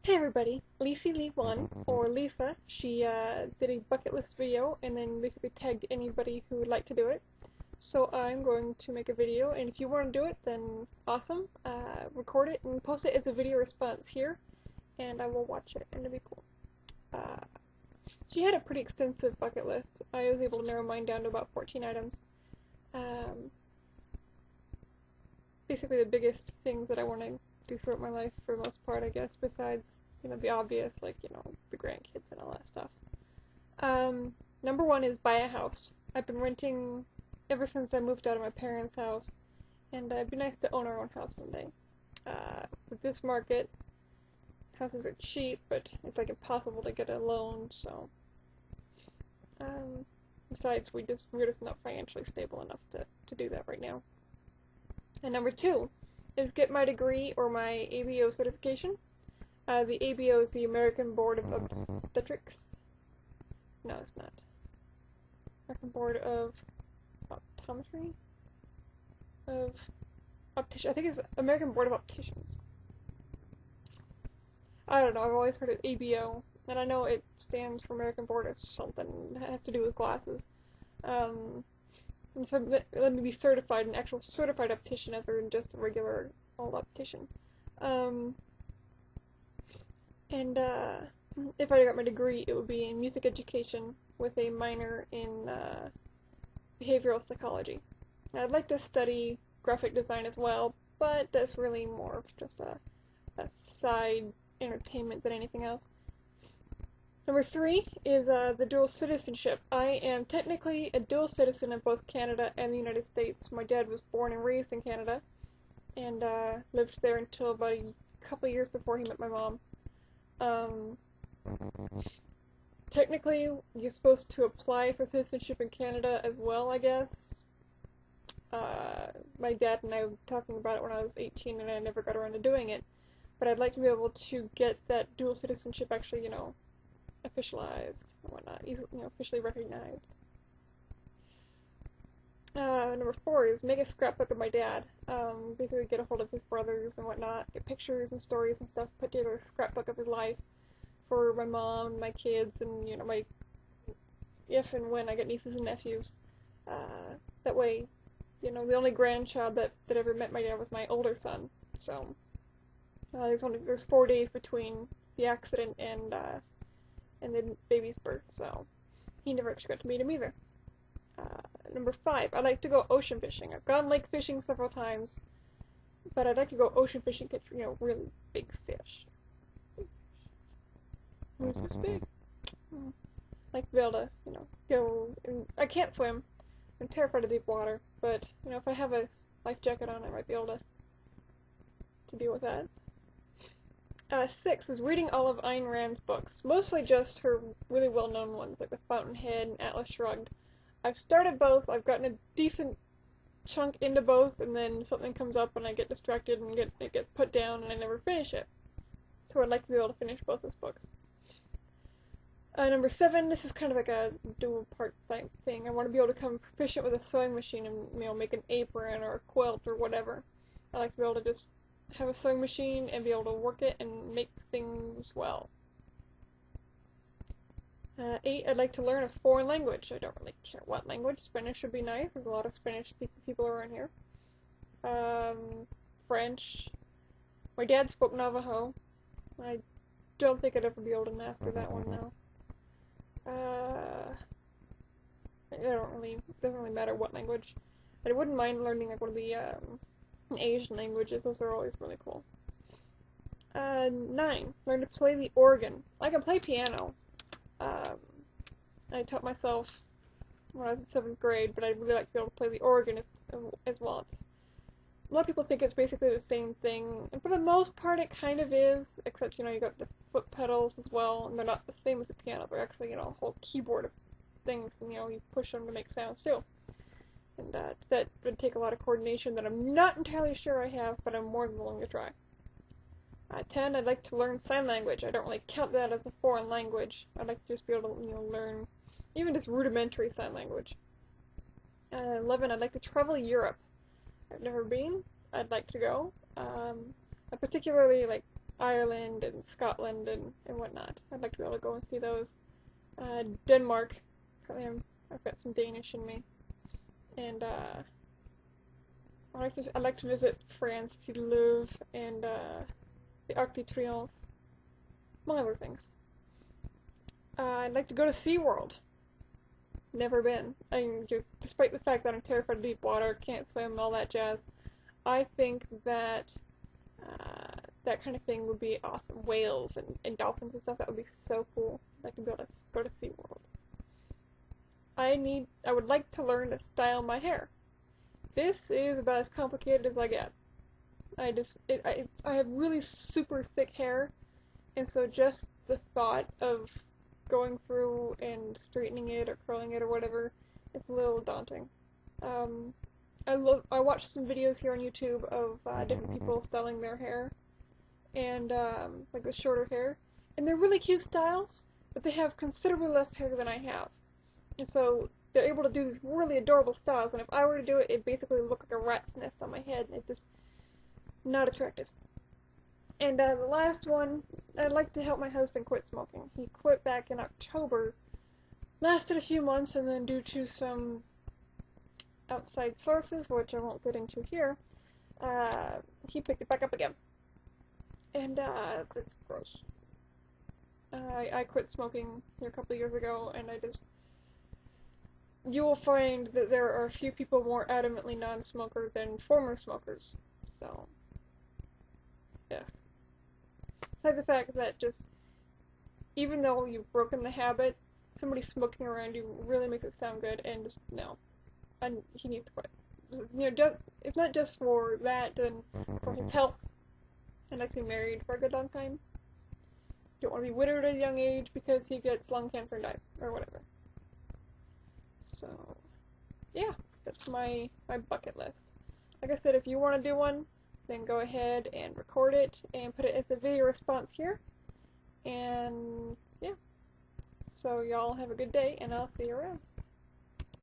Hey everybody, Lee1, or Lisa, she did a bucket list video and then basically tagged anybody who would like to do it. So I'm going to make a video, and if you want to do it, then awesome. Record it and post it as a video response here, and I will watch it, and it'll be cool. She had a pretty extensive bucket list. I was able to narrow mine down to about 14 items. Um, Basically the biggest things that I want to do throughout my life for the most part, I guess, besides, the obvious, like, the grandkids and all that stuff. Number one is buy a house. I've been renting ever since I moved out of my parents' house, and it'd be nice to own our own house someday. With this market, houses are cheap, but it's like impossible to get a loan, so, besides, we're just not financially stable enough to do that right now. And number two is get my degree or my ABO certification. The ABO is the American Board of Obstetrics. No, it's not. American Board of Optometry? Of Optician. I think it's American Board of Opticians. I don't know, I've always heard of ABO, and I know it stands for American Board of something. It has to do with glasses. And so let me be certified, an actual certified optician other than just a regular old optician. If I got my degree, it would be in music education with a minor in behavioral psychology. I'd like to study graphic design as well, but that's really more of just a side entertainment than anything else. Number three is the dual citizenship. I am technically a dual citizen of both Canada and the United States. My dad was born and raised in Canada, and lived there until about a couple years before he met my mom. Technically, you're supposed to apply for citizenship in Canada as well, I guess. My dad and I were talking about it when I was 18, and I never got around to doing it. But I'd like to be able to get that dual citizenship actually, officialized and whatnot, officially recognized. Number four is make a scrapbook of my dad. Basically get a hold of his brothers and whatnot, get pictures and stories and stuff, put together a scrapbook of his life for my mom, my kids, and, if and when I get nieces and nephews. That way, the only grandchild that ever met my dad was my older son. So, there's 4 days between the accident and the baby's birth, so he never actually got to meet him either. Number five, I like to go ocean fishing. I've gone lake fishing several times, but I'd like to go ocean fishing, catch, really big fish. Who's this big? I'd like to be able to, go. I can't swim. I'm terrified of deep water, but, if I have a life jacket on, I might be able to deal with that. Six is reading all of Ayn Rand's books, mostly just her really well-known ones, like The Fountainhead and Atlas Shrugged. I've started both, I've gotten a decent chunk into both, and then something comes up and I get distracted and it gets put down and I never finish it. So I'd like to be able to finish both those books. Number seven, this is kind of like a dual part thing. I want to be able to become proficient with a sewing machine and, make an apron or a quilt or whatever. I like to be able to just have a sewing machine and be able to work it and make things well. 8, I'd like to learn a foreign language. I don't really care what language. Spanish would be nice. There's a lot of Spanish-speaking people around here. French. My dad spoke Navajo. I don't think I'd ever be able to master that one now. It doesn't really matter what language. I wouldn't mind learning like one of the Asian languages. Those are always really cool. 9, learn to play the organ. I can play piano. I taught myself when I was in 7th grade, but I'd really like to be able to play the organ as well. A lot of people think it's basically the same thing, and for the most part it kind of is, except, you got the foot pedals as well, and they're not the same as the piano. They're actually, a whole keyboard of things, and, you push them to make sounds too. And that would take a lot of coordination that I'm not entirely sure I have, but I'm more than willing to try. 10, I'd like to learn sign language. I don't really count that as a foreign language. I'd like to just be able to, learn even just rudimentary sign language. 11, I'd like to travel Europe. I've never been. I'd like to go. I particularly, Ireland and Scotland and whatnot. I'd like to be able to go and see those. Denmark. I've got some Danish in me. And I'd like to visit France, see the Louvre, and the Arc de Triomphe, among other things. I'd like to go to SeaWorld. Never been. Despite the fact that I'm terrified of deep water, can't swim, all that jazz, I think that that kind of thing would be awesome. Whales and dolphins and stuff, that would be so cool. I'd like to be able to go to SeaWorld. I would like to learn to style my hair. This is about as complicated as I get. I have really super thick hair, and so just the thought of going through and straightening it or curling it or whatever is a little daunting. I watched some videos here on YouTube of different people styling their hair, and like the shorter hair, and they're really cute styles, but they have considerably less hair than I have, and so they're able to do these really adorable styles. And if I were to do it, it'd basically look like a rat's nest on my head, and it's just not attractive. And the last one, I'd like to help my husband quit smoking. He quit back in October, lasted a few months, and then due to some outside sources, which I won't get into here, he picked it back up again. And that's gross. I quit smoking here a couple of years ago, and you will find that there are a few people more adamantly non-smoker than former smokers. So, yeah. Besides the fact that even though you've broken the habit, somebody smoking around you really makes it sound good, and just, no. And he needs to quit. It's not just for that, and for his health. I'd like to be married for a good long time. Don't want to be widowed at a young age because he gets lung cancer and dies, or whatever. So, yeah, that's my bucket list. Like I said, if you want to do one, then go ahead and record it and put it as a video response here. And, yeah. So y'all have a good day, and I'll see you around.